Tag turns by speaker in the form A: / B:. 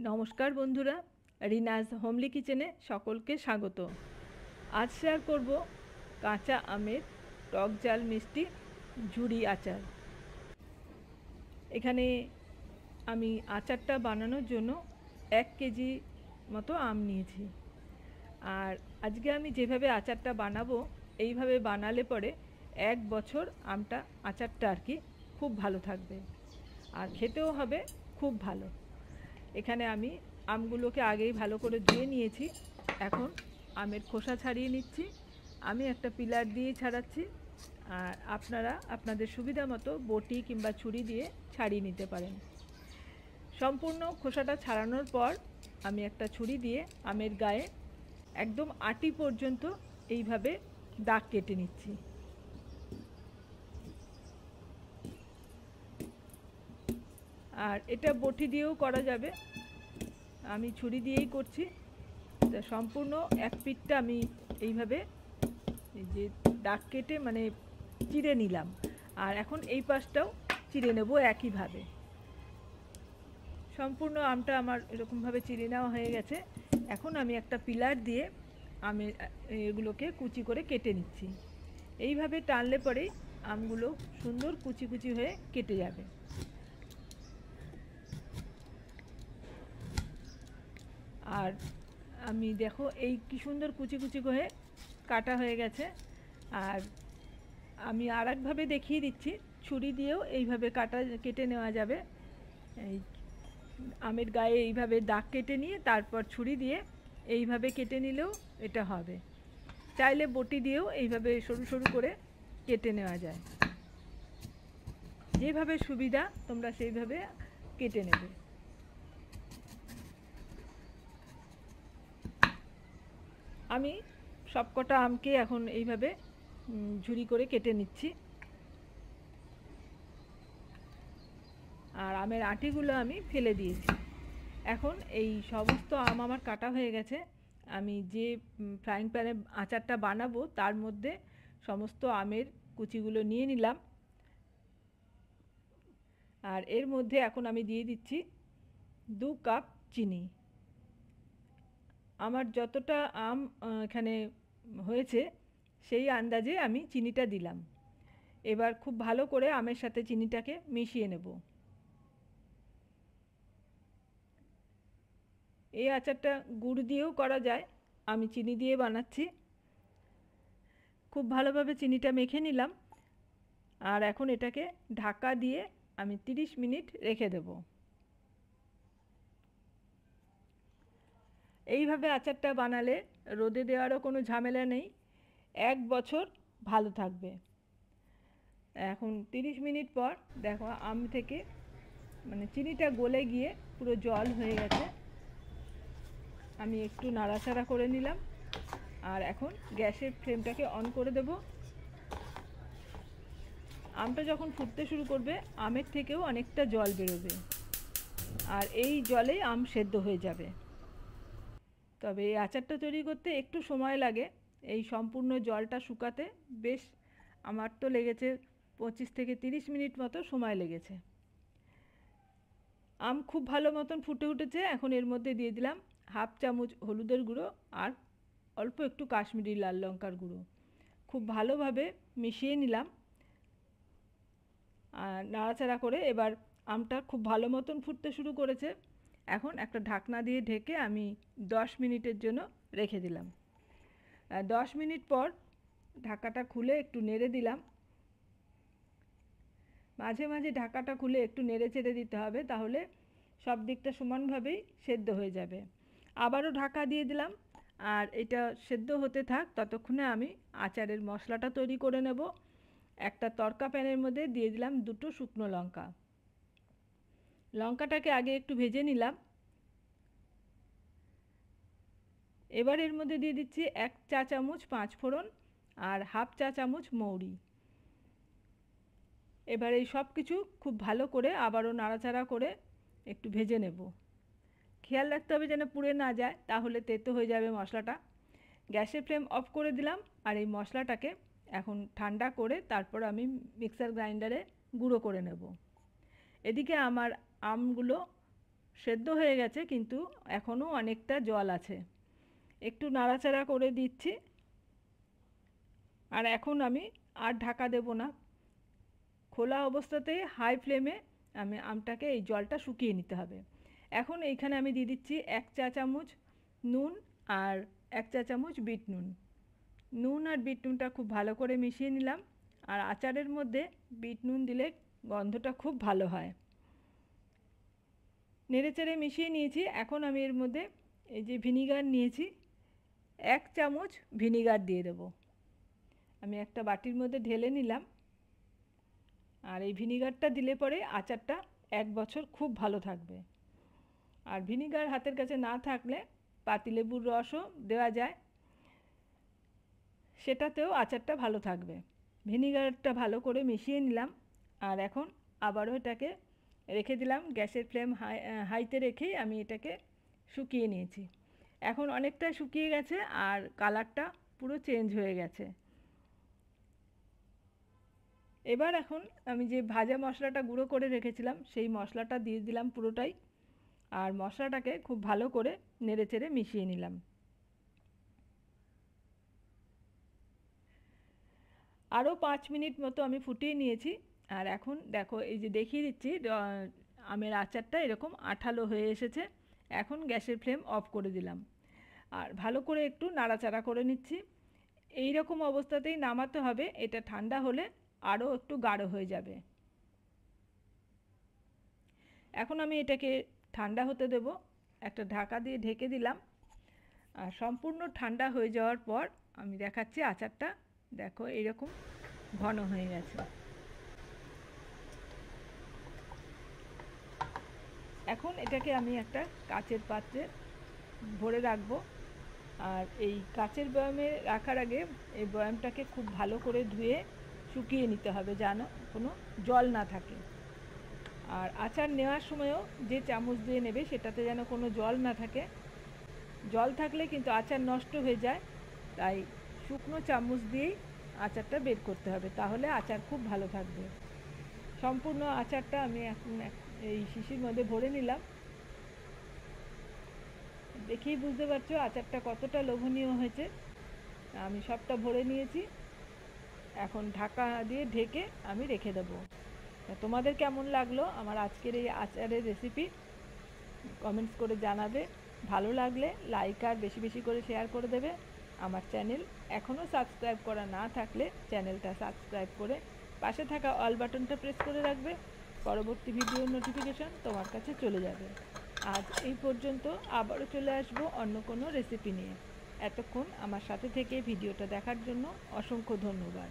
A: নমস্কার বন্ধুরা, রিনাজ হোমলি কিচেনে সকলকে স্বাগত। আজ শেয়ার করব কাঁচা আমের টক ঝাল মিষ্টি ঝুরি আচার। এখানে আমি আচারটা বানানোর জন্য 1 কেজি মতো আম নিয়েছি। আর আজকে আমি যেভাবে আচারটা বানাবো এইভাবে বানালে পরে 1 বছর আমটা আচারটা আর কি খুব ভালো থাকবে, আর খেতেও হবে খুব ভালো। এখানে আমি আমগুলোকে আগেই ভালো করে ধুয়ে নিয়েছি। এখন আমের খোসা ছাড়িয়ে নিচ্ছি। আমি একটা পিলার দিয়ে ছাড়াচ্ছি, আর আপনারা আপনাদের সুবিধা মতো বটি কিংবা ছুরি দিয়ে ছাড়িয়ে নিতে পারেন। সম্পূর্ণ খোসাটা ছাড়ানোর পর আমি একটা ছুরি দিয়ে আমের গায়ে একদম আটি পর্যন্ত এইভাবে দাগ কেটে নিচ্ছি। আর এটা বটি দিয়েও করা যাবে, আমি ছুরি দিয়েই করছি। তা সম্পূর্ণ এক পিঠটা আমি এইভাবে যে দাগ কেটে মানে চিড়ে নিলাম, আর এখন এই পাশটাও চিড়ে নেব একইভাবে। সম্পূর্ণ আমটা আমার এরকমভাবে চিড়ে নেওয়া হয়ে গেছে। এখন আমি একটা পিলার দিয়ে আমি এগুলোকে কুচি করে কেটে নিচ্ছি। এইভাবে টানলে পরেই আমগুলো সুন্দর কুচি কুচি হয়ে কেটে যাবে। আর আমি দেখো এই কি সুন্দর কুচি কুচি করে কাটা হয়ে গেছে। আর আমি আর একভাবে দেখিয়ে দিচ্ছি, ছুরি দিয়েও এইভাবে কেটে নেওয়া যাবে। এই আমের গায়ে এইভাবে দাগ কেটে নিয়ে তারপর ছুরি দিয়ে এইভাবে কেটে নিলেও এটা হবে। চাইলে বটি দিয়েও এইভাবে সরু সরু করে কেটে নেওয়া যায়। যেভাবে সুবিধা তোমরা সেইভাবে কেটে নেবে। আমি সবকটা আমকে এখন এইভাবে ঝুরি করে কেটে নিচ্ছি। আর আমের আটিগুলো আমি ফেলে দিয়েছি। এখন এই সমস্ত আম আমার কাটা হয়ে গেছে। আমি যে ফ্রাইং প্যানে আচারটা বানাবো তার মধ্যে সমস্ত আমের কুচিগুলো নিয়ে নিলাম। আর এর মধ্যে এখন আমি দিয়ে দিচ্ছি 2 কাপ চিনি। আমার যতটা আম এখানে হয়েছে সেই আন্দাজে আমি চিনিটা দিলাম। এবার খুব ভালো করে আমের সাথে চিনিটাকে মিশিয়ে নেব। এই আচারটা গুড় দিয়েও করা যায়, আমি চিনি দিয়ে বানাচ্ছি। খুব ভালোভাবে চিনিটা মেখে নিলাম। আর এখন এটাকে ঢাকা দিয়ে আমি 30 মিনিট রেখে দেব। এইভাবে আচারটা বানালে রোদে দেওয়ারও কোনো ঝামেলা নেই, 1 বছর ভালো থাকবে। এখন 30 মিনিট পর দেখো আম থেকে মানে চিনিটা গলে গিয়ে পুরো জল হয়ে গেছে। আমি একটু নাড়াচাড়া করে নিলাম। আর এখন গ্যাসের ফ্লেমটাকে অন করে দেব। আমটা যখন ফুটতে শুরু করবে আমের থেকেও অনেকটা জল বেরোবে, আর এই জলেই আম সেদ্ধ হয়ে যাবে। তবে এই আচারটা তৈরি করতে একটু সময় লাগে, এই সম্পূর্ণ জলটা শুকাতে বেশ আমার তো লেগেছে 25 থেকে 30 মিনিট মতো সময় লেগেছে। আম খুব ভালো মতন ফুটে উঠেছে। এখন এর মধ্যে দিয়ে দিলাম 1/2 চামচ হলুদের গুঁড়ো আর অল্প একটু কাশ্মীরি লাল লঙ্কার গুঁড়ো। খুব ভালোভাবে মিশিয়ে নিলাম আর নাড়াচাড়া করে এবার আমটা খুব ভালো মতন ফুটতে শুরু করেছে। এখন একটা ঢাকনা দিয়ে ঢেকে আমি 10 মিনিটের জন্য রেখে দিলাম। 10 মিনিট পর ঢাকাটা খুলে একটু নেড়ে দিলাম। মাঝে মাঝে ঢাকাটা খুলে একটু নেড়ে চেড়ে দিতে হবে, তাহলে সব দিকটা সমানভাবেই সেদ্ধ হয়ে যাবে। আবারও ঢাকা দিয়ে দিলাম, আর এটা সেদ্ধ হতে থাক। ততক্ষণে আমি আচারের মশলাটা তৈরি করে নেব। একটা তড়কা প্যানের মধ্যে দিয়ে দিলাম 2টো শুকনো লঙ্কা। লঙ্কাটাকে আগে একটু ভেজে নিলাম। এবার এর মধ্যে দিয়ে দিচ্ছি 1 চা চামচ 5 ফোড়ন আর 1/2 চা চামচ মৌরি। এবার এই সব কিছু খুব ভালো করে আবারও নাড়াচাড়া করে একটু ভেজে নেব। খেয়াল রাখতে হবে যেন পুড়ে না যায়, তাহলে তেতো হয়ে যাবে মশলাটা। গ্যাসের ফ্লেম অফ করে দিলাম। আর এই মশলাটাকে এখন ঠান্ডা করে তারপর আমি মিক্সার গ্রাইন্ডারে গুঁড়ো করে নেব। এদিকে আমার আমগুলো সেদ্ধ হয়ে গেছে, কিন্তু এখনও অনেকটা জল আছে। একটু নাড়াচাড়া করে দিচ্ছি। আর এখন আমি আর ঢাকা দেব না, খোলা অবস্থাতেই হাই ফ্লেমে আমি আমটাকে এই জলটা শুকিয়ে নিতে হবে। এখন এইখানে আমি দিয়ে দিচ্ছি 1 চা চামচ নুন আর 1 চা চামচ বিট নুন। নুন আর বিট নুনটা খুব ভালো করে মিশিয়ে নিলাম। আর আচারের মধ্যে বিট নুন দিলে গন্ধটা খুব ভালো হয়। নেড়েচেড়ে মিশিয়ে নিয়েছি। এখন আমি এর মধ্যে এই যে ভিনিগার নিয়েছি, 1 চামচ ভিনিগার দিয়ে দেব। আমি একটা বাটির মধ্যে ঢেলে নিলাম। আর এই ভিনিগারটা দিলে পরে আচারটা 1 বছর খুব ভালো থাকবে। আর ভিনিগার হাতের কাছে না থাকলে পাতিলেবুর রসও দেওয়া যায়, সেটাতেও আচারটা ভালো থাকবে। ভিনিগারটা ভালো করে মিশিয়ে নিলাম। আর এখন আবারও এটাকে রেখে দিলাম, গ্যাসের ফ্লেম হাইতে রেখেই আমি এটাকে শুকিয়ে নিয়েছি। এখন অনেকটা শুকিয়ে গেছে আর কালারটা পুরো চেঞ্জ হয়ে গেছে। এবার এখন আমি যে ভাজা মশলাটা গুঁড়ো করে রেখেছিলাম সেই মশলাটা দিয়ে দিলাম পুরোটাই। আর মশলাটাকে খুব ভালো করে নেড়েচেড়ে মিশিয়ে নিলাম। আরও 5 মিনিট মতো আমি ফুটিয়ে নিয়েছি। আর এখন দেখো, এই যে দেখিয়ে দিচ্ছি, আমের আচারটা এরকম আঠালো হয়ে এসেছে। এখন গ্যাসের ফ্লেম অফ করে দিলাম আর ভালো করে একটু নাড়াচাড়া করে নিচ্ছি। এই রকম অবস্থাতেই নামাতে হবে, এটা ঠান্ডা হলে আরও একটু গাঢ় হয়ে যাবে। এখন আমি এটাকে ঠান্ডা হতে দেব, একটা ঢাকা দিয়ে ঢেকে দিলাম। আর সম্পূর্ণ ঠান্ডা হয়ে যাওয়ার পর আমি দেখাচ্ছি আচারটা। দেখো এরকম ঘন হয়ে গেছে। এখন এটাকে আমি একটা কাচের পাত্রে ভরে রাখবো। আর এই কাচের বয়ামে রাখার আগে এই বয়ামটাকে খুব ভালো করে ধুয়ে শুকিয়ে নিতে হবে, যেন কোনো জল না থাকে। আর আচার নেওয়ার সময়ও যে চামচ দিয়ে নেবে সেটাতে যেন কোনো জল না থাকে। জল থাকলে কিন্তু আচার নষ্ট হয়ে যায়, তাই শুকনো চামচ দিয়েই আচারটা বের করতে হবে, তাহলে আচার খুব ভালো থাকবে। সম্পূর্ণ আচারটা আমি এখন এই শিশির মধ্যে ভরে নিলাম। দেখেই বুঝতে পারছো আচারটা কতটা লোভনীয় হয়েছে। আমি সবটা ভরে নিয়েছি। এখন ঢাকা দিয়ে ঢেকে আমি রেখে দেবো। তোমাদের কেমন লাগলো আমার আজকের এই আচারের রেসিপি কমেন্টস করে জানাবে। ভালো লাগলে লাইক আর বেশি বেশি করে শেয়ার করে দেবে। আমার চ্যানেল এখনও সাবস্ক্রাইব করা না থাকলে চ্যানেলটা সাবস্ক্রাইব করে পাশে থাকা অল বাটনটা প্রেস করে রাখবে। পরবর্তী ভিডিওর নোটিফিকেশন তোমার কাছে চলে যাবে। আজ এই পর্যন্ত, আবারও চলে আসবো অন্য কোনো রেসিপি নিয়ে। এতক্ষণ আমার সাথে থেকে ভিডিওটা দেখার জন্য অসংখ্য ধন্যবাদ।